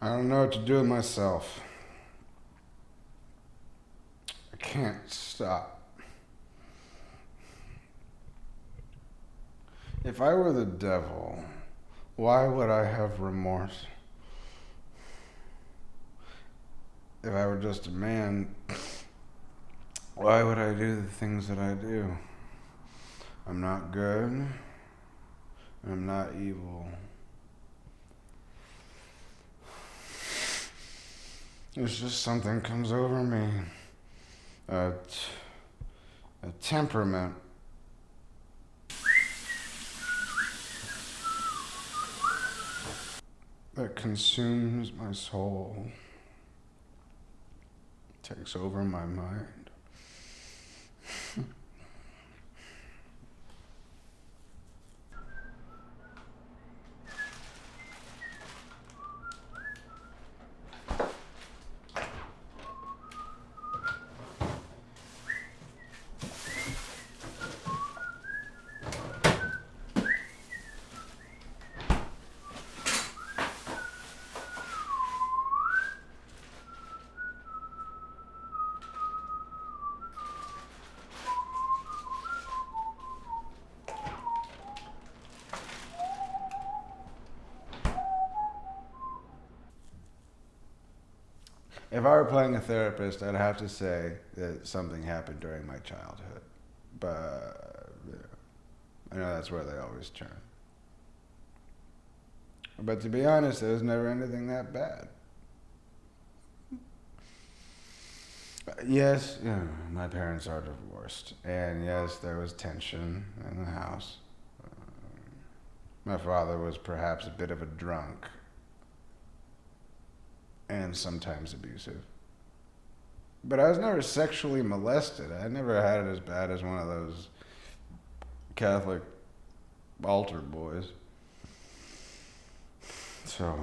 I don't know what to do with myself. I can't stop. If I were the devil, why would I have remorse? If I were just a man, why would I do the things that I do? I'm not good. I'm not evil. It's just something comes over me. A temperament. That consumes my soul. Takes over my mind. If I were playing a therapist, I'd have to say that something happened during my childhood. But yeah, I know that's where they always turn. But to be honest, there was never anything that bad. Yes, yeah, my parents are divorced. And yes, there was tension in the house. My father was perhaps a bit of a drunk and sometimes abusive. But I was never sexually molested. I never had it as bad as one of those Catholic altar boys. So,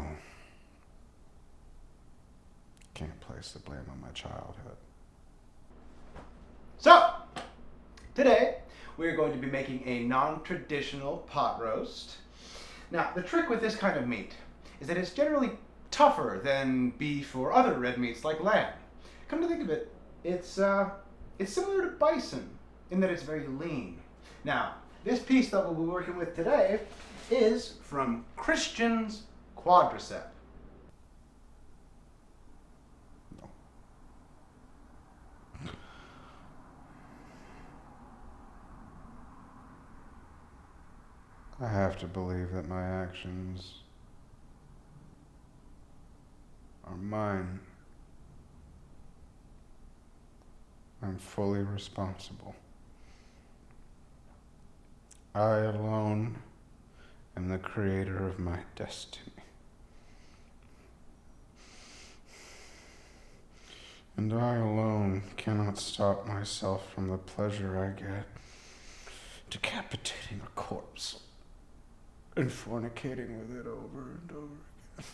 can't place the blame on my childhood. So, today we're going to be making a non-traditional pot roast. Now, the trick with this kind of meat is that it's generally tougher than beef or other red meats like lamb. Come to think of it, it's similar to bison in that it's very lean. Now, this piece that we'll be working with today is from Christian's quadricep. I have to believe that my actions are mine. I'm fully responsible. I alone am the creator of my destiny. And I alone cannot stop myself from the pleasure I get decapitating a corpse and fornicating with it over and over again.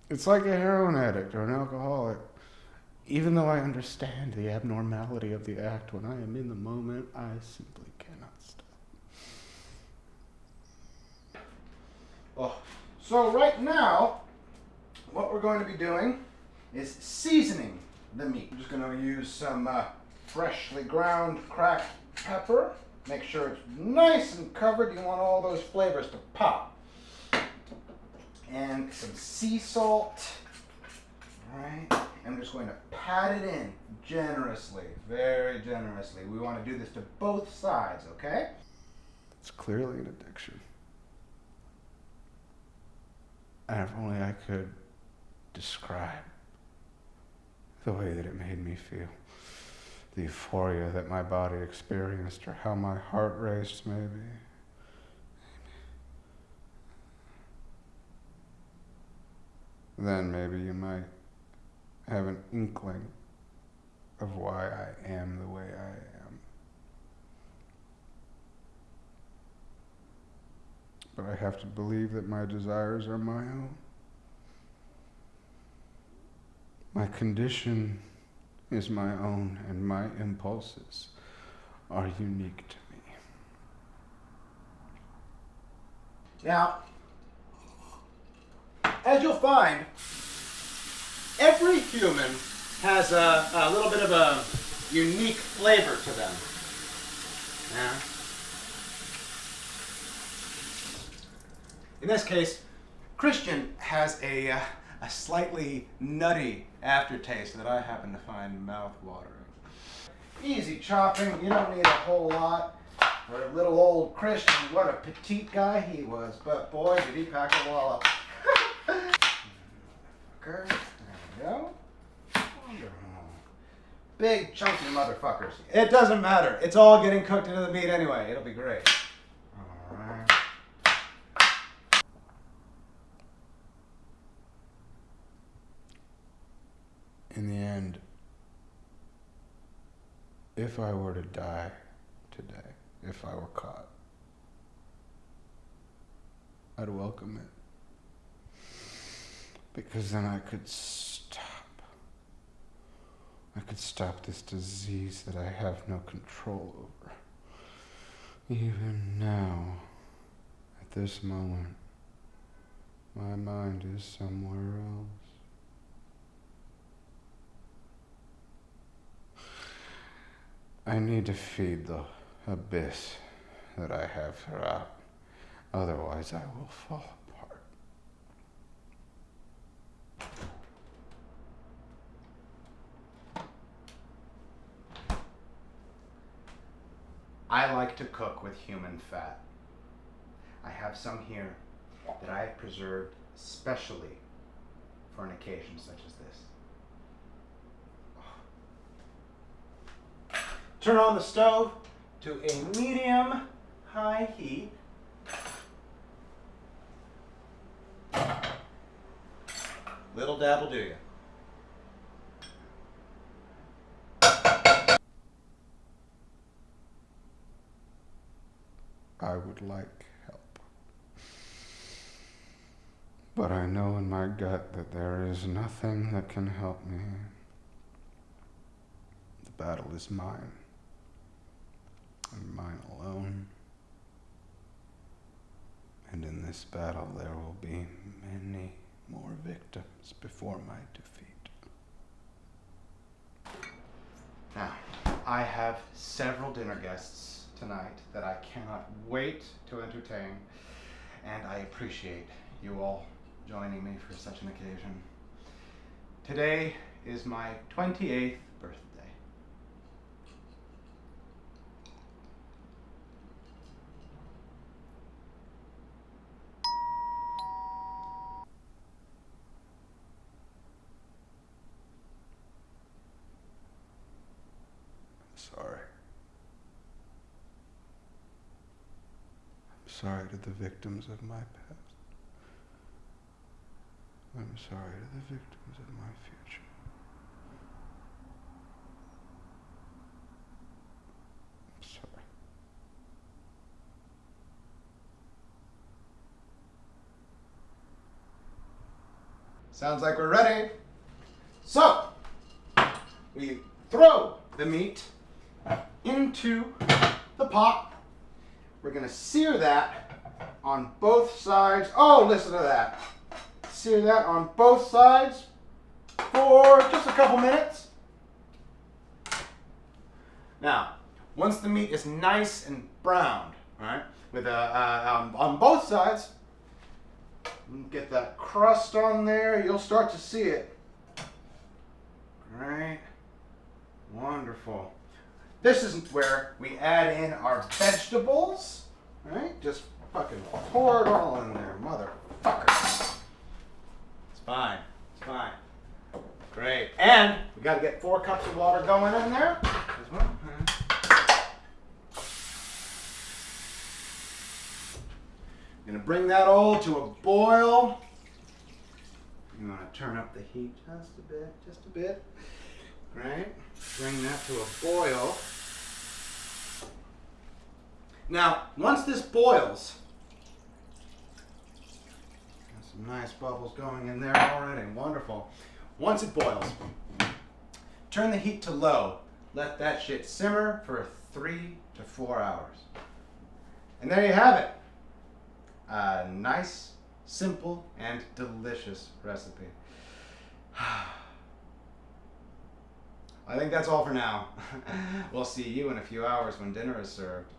It's like a heroin addict or an alcoholic. Even though I understand the abnormality of the act, when I am in the moment, I simply cannot stop. Oh, so right now, what we're going to be doing is seasoning the meat. We're just going to use some freshly ground cracked pepper. Make sure it's nice and covered. You want all those flavors to pop. And some sea salt. All right. And I'm just going to pat it in generously, very generously. We want to do this to both sides, okay? It's clearly an addiction. And if only I could describe the way that it made me feel. The euphoria that my body experienced, or how my heart raced, maybe. Then maybe you might have an inkling of why I am the way I am. But I have to believe that my desires are my own. My condition is my own, and my impulses are unique to me. Now, as you'll find, every human has a little bit of a unique flavor to them. Yeah. In this case, Christian has a slightly nutty aftertaste that I happen to find mouth-watering. Easy chopping, you don't need a whole lot. For a little old Christian, what a petite guy he was, but boy, did he pack a wallop. There we go. Wonderful. Big chunky motherfuckers. It doesn't matter. It's all getting cooked into the meat anyway. It'll be great. All right. In the end, if I were to die today, if I were caught, I'd welcome it. Because then I could stop. I could stop this disease that I have no control over. Even now, at this moment, my mind is somewhere else. I need to feed the abyss that I have throughout. Otherwise, I will fall apart. I like to cook with human fat. I have some here that I have preserved specially for an occasion such as this. Turn on the stove to a medium-high heat. Little dab will do you. I would like help. But I know in my gut that there is nothing that can help me. The battle is mine. And mine alone. And in this battle there will be many more victims before my defeat. Now, I have several dinner guests tonight that I cannot wait to entertain, and I appreciate you all joining me for such an occasion. Today is my 28th birthday. Sorry. I'm sorry to the victims of my past. I'm sorry to the victims of my future. I'm sorry. Sounds like we're ready. So, we throw the meat into the pot. We're gonna sear that on both sides. Oh, listen to that. Sear that on both sides for just a couple minutes. Now, once the meat is nice and browned, right, with on both sides, get that crust on there. You'll start to see it. Right, wonderful. This is where we add in our vegetables, right? Just fucking pour it all in there, motherfucker. It's fine. It's fine. Great. And we got to get 4 cups of water going in there as well. I'm going to bring that all to a boil. You want to turn up the heat just a bit. Right? Bring that to a boil. Now, once this boils, got some nice bubbles going in there already. Wonderful. Once it boils, turn the heat to low. Let that shit simmer for 3 to 4 hours. And there you have it. A nice, simple and delicious recipe. I think that's all for now. We'll see you in a few hours when dinner is served.